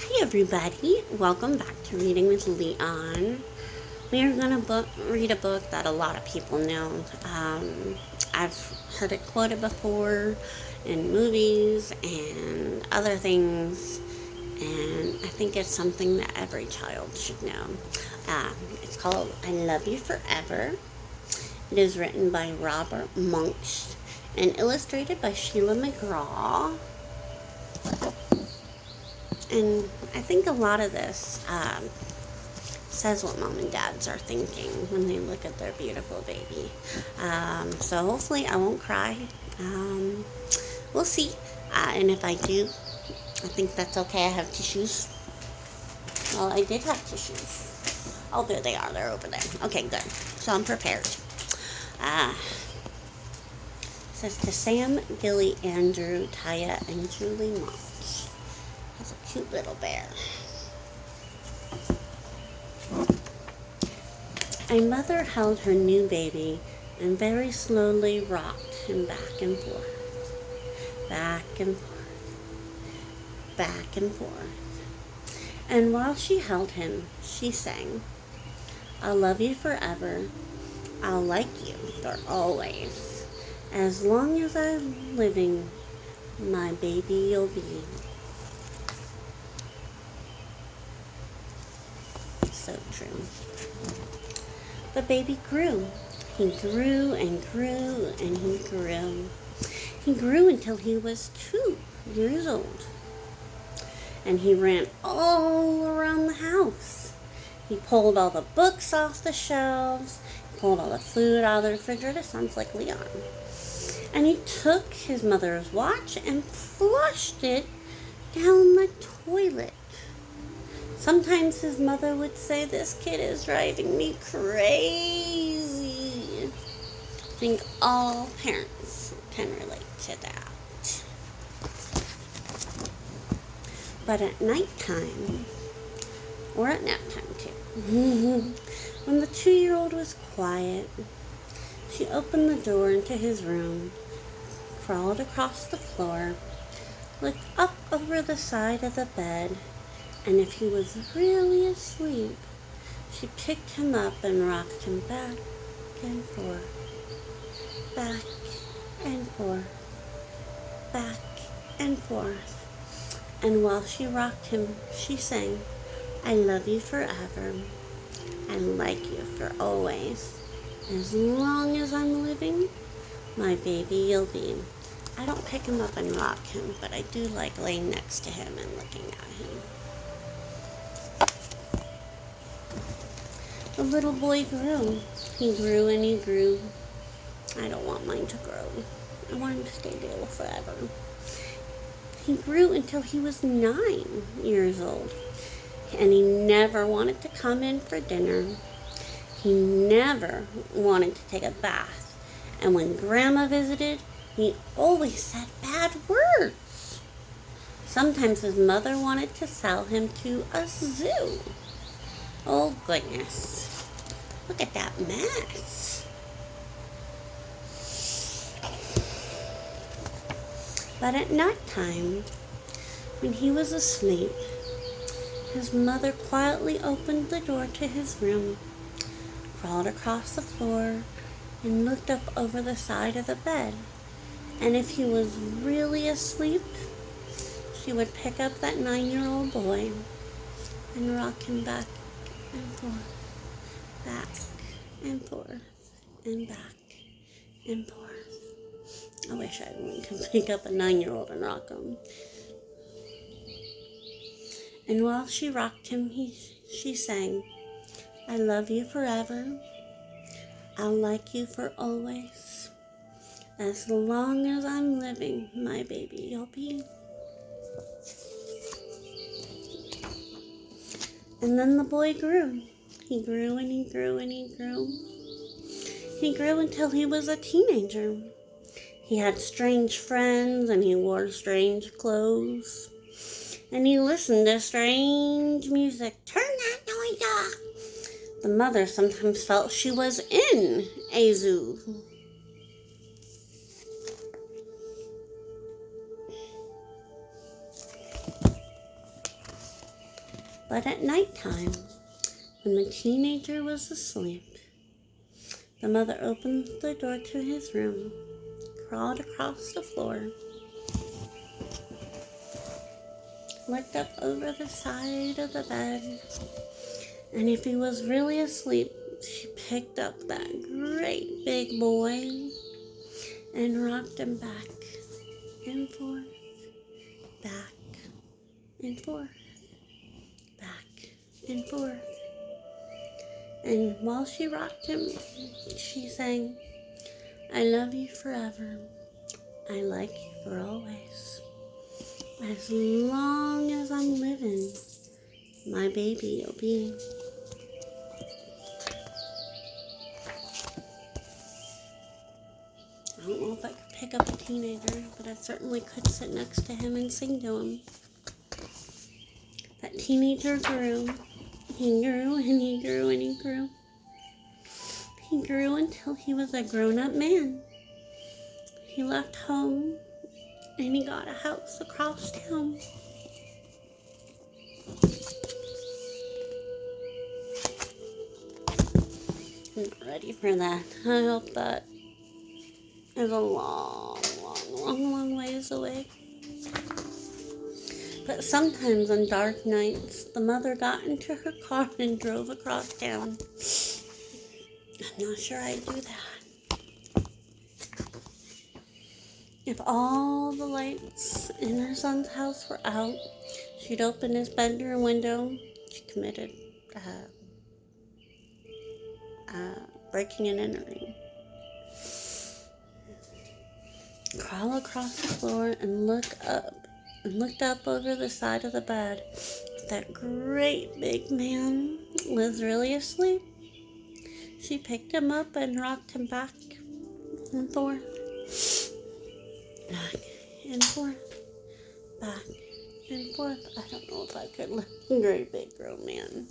Hi everybody, welcome back to Reading with Leon. We are going to read a book that a lot of people know. I've heard it quoted before in movies and other things, and I think it's something that every child should know. It's called I Love You Forever. It is written by Robert Munsch and illustrated by Sheila mcgraw. And I think a lot of this says what mom and dads are thinking when they look at their beautiful baby. So hopefully I won't cry. We'll see. And if I do, I think that's okay. I have tissues. Well, I did have tissues. Oh, there they are. They're over there. Okay, good. So I'm prepared. It says to Sam, Gilly, Andrew, Taya, and Julie Munch. That's a cute little bear. A mother held her new baby and very slowly rocked him back and forth, back and forth, back and forth. And while she held him, she sang, I'll love you forever. I'll like you for always. As long as I'm living, my baby you'll be. So true. The baby grew. He grew and grew and he grew. He grew until he was 2 years old. And he ran all around the house. He pulled all the books off the shelves. He pulled all the food out of the refrigerator. Sounds like Leon. And he took his mother's watch and flushed it down the toilet. Sometimes his mother would say, this kid is driving me crazy. I think all parents can relate to that. But at nighttime, or at nap time too, when the 2-year-old was quiet, she opened the door into his room, crawled across the floor, looked up over the side of the bed, and if he was really asleep, she picked him up and rocked him back and forth, back and forth, back and forth. And while she rocked him, she sang, I love you forever. I like you for always. As long as I'm living, my baby you'll be. I don't pick him up and rock him, but I do like laying next to him and looking at him. The little boy grew. He grew and he grew. I don't want mine to grow. I want him to stay little forever. He grew until he was 9 years old. And he never wanted to come in for dinner. He never wanted to take a bath. And when Grandma visited, he always said bad words. Sometimes his mother wanted to sell him to a zoo. Oh, goodness. Look at that mess. But at nighttime, when he was asleep, his mother quietly opened the door to his room, crawled across the floor, and looked up over the side of the bed. And if he was really asleep, she would pick up that 9-year-old boy and rock him back and forth, back and forth, and back and forth. I wish I could pick up a 9-year-old and rock him. And while she rocked him, she sang, I love you forever. I'll like you for always. As long as I'm living, my baby you'll be. And then the boy grew. He grew and he grew and he grew. He grew until he was a teenager. He had strange friends and he wore strange clothes. And he listened to strange music. Turn that noise off. The mother sometimes felt she was in a zoo. But at nighttime, when the teenager was asleep, the mother opened the door to his room, crawled across the floor, looked up over the side of the bed, and if he was really asleep, she picked up that great big boy and rocked him back and forth, back and forth, back and forth. And while she rocked him, she sang, "I love you forever. I like you for always. As long as I'm living, my baby you'll be." I don't know if I could pick up a teenager, but I certainly could sit next to him and sing to him. That teenager grew. He grew and he grew and he grew. He grew until he was a grown-up man. He left home and he got a house across town. I'm not ready for that. I hope that is a long ways away. But sometimes on dark nights, the mother got into her car and drove across town. I'm not sure I'd do that. If all the lights in her son's house were out, she'd open his bedroom window. She committed breaking and entering. Crawl across the floor and looked up over the side of the bed. That great big man was really asleep. She picked him up and rocked him back and forth, back and forth, back and forth. I don't know if I could lift a great big grown man.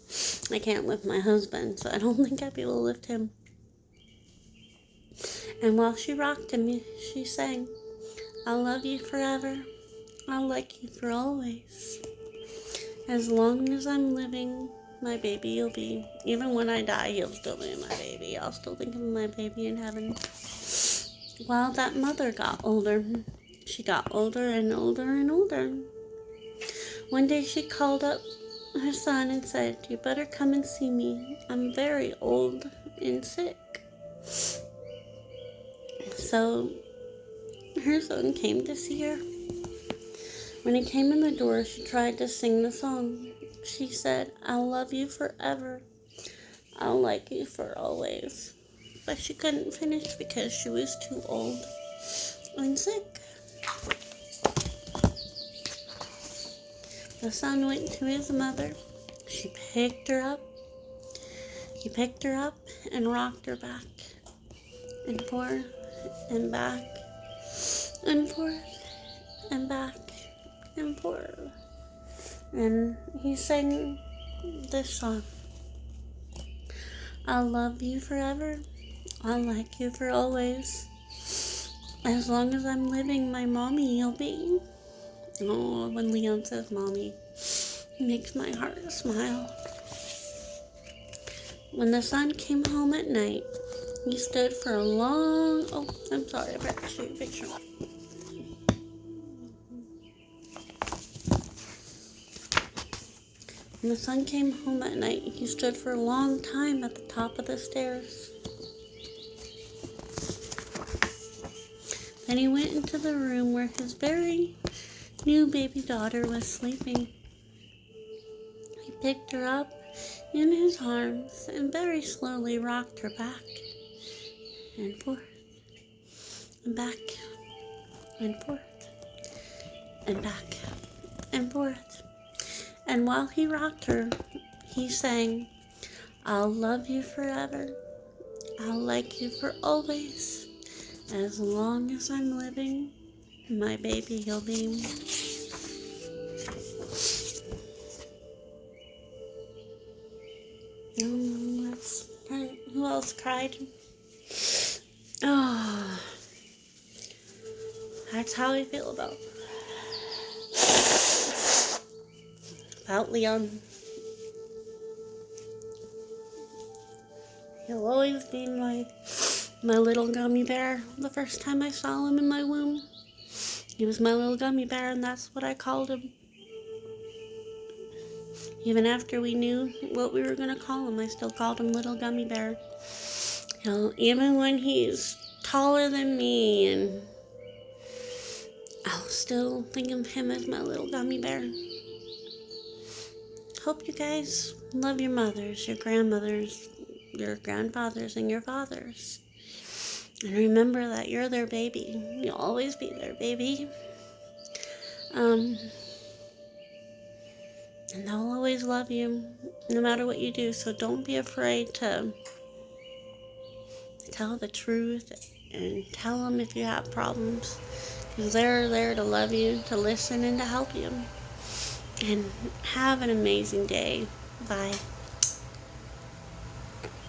I can't lift my husband, so I don't think I'd be able to lift him. And while she rocked him, she sang, "I'll love you forever. I'll like you for always. As long as I'm living, my baby you'll be. Even when I die, you'll still be my baby. I'll still think of my baby in heaven." While that mother got older, she got older and older and older. One day she called up her son and said, "You better come and see me. I'm very old and sick." So her son came to see her. When he came in the door, she tried to sing the song. She said, "I'll love you forever. I'll like you for always." But she couldn't finish because she was too old and sick. The son went to his mother. She picked her up. He picked her up and rocked her back and forth and back and forth and back and forth. And he sang this song, "I'll love you forever. I'll like you for always. As long as I'm living, my mommy you'll be." Oh, when Leon says mommy, it makes my heart smile. When the son came home at night, he stood for a long... Oh, I'm sorry, I forgot to show you a picture. When the son came home at night, he stood for a long time at the top of the stairs. Then he went into the room where his very new baby daughter was sleeping. He picked her up in his arms and very slowly rocked her back and forth and back and forth and back and forth. And while he rocked her, he sang, "I'll love you forever. I'll like you for always. As long as I'm living, my baby you'll be." Who else cried? Oh, that's how I feel about Leon. He'll always be my little gummy bear. The first time I saw him in my womb, he was my little gummy bear, and that's what I called him. Even after we knew what we were going to call him, I still called him Little Gummy Bear. Even when he's taller than me, and I'll still think of him as my little gummy bear. Hope you guys love your mothers, your grandmothers, your grandfathers, and your fathers. And remember that you're their baby. You'll always be their baby. And they'll always love you, no matter what you do. So don't be afraid to tell the truth and tell them if you have problems. Because they're there to love you, to listen, and to help you. And have an amazing day. Bye.